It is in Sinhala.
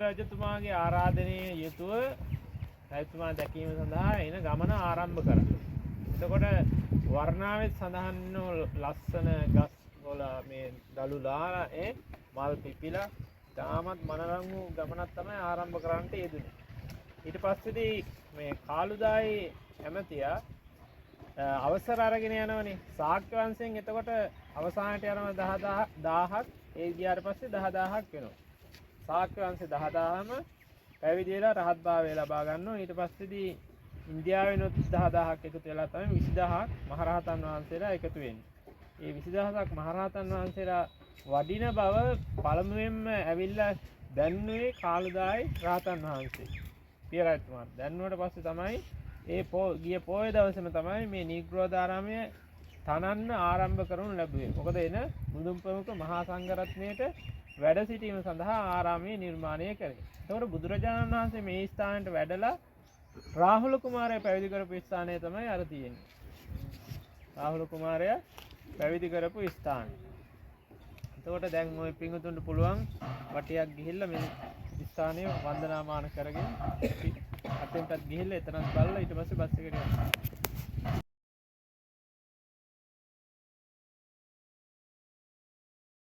රජතුමාගේ ආරාධනයේ යුතුව රජතුමා දැකීම සඳහා එන ගමන ආරම්භ කරා. එතකොට වර්ණාවෙත් සඳහන් ලස්සන ගස් වල මේ දළුලා මල් පිපිලා තාමත් මනරම් වූ ගමනක් තමයි ආරම්භ කරන්නට යෙදුනේ. ඊට පස්සේදී මේ කාළුදායි ඇමතියා අවසර අරගෙන යනවනේ ශාක්‍ය වංශයෙන්. එතකොට අවසානට යනවා 10000ක්. ඒ ගියාට පස්සේ 10000ක් වෙනවා. ශාක්‍ය වංශේ 10000ම පැවිදි වෙලා රහත් භාවය ලබා ගන්නවා. ඊට පස්සේදී ඉන්දියාවෙනුත් 10000ක් එකතු වෙලා තමයි 20000ක් මහරහතන් වහන්සේලා එකතු වෙන්නේ. මේ 20000ක් මහරහතන් වහන්සේලා වඩින බව පළමුවෙන්ම ඇවිල්ලා දැන්නුවේ කාළුදායි රහතන් වහන්සේ. පිය රජතුමා දැන්නුවට පස්සේ තමයි ගිය පොය දවසේම තමයි මේ නිග්‍රෝධාරාමය තනන්න ආරම්භ කරනු ලැබුවේ. මොකද එන මුදුන් ප්‍රමුඛ මහා සංඝරත්නයට වැඩ සිටීම සඳහා ආරාමය නිර්මාණය කරේ. එතකොට බුදුරජාණන් වහන්සේ මේ ස්ථානයට වැඩලා රාහුල කුමාරයා පැවිදි කරපු ස්ථානය තමයි අර තියෙන්නේ. රාහුල කුමාරයා පැවිදි කරපු ස්ථානය. එතකොට දැන් ওই පිංගුතුන්ට පුළුවන් වටියක් ගිහිල්ලා මේ ස්ථානය වන්දනාමාන කරගෙන අතෙන්ටත් ගිහිල්ලා එතනත් බලලා ඊට පස්සේ බස් එකට යනවා.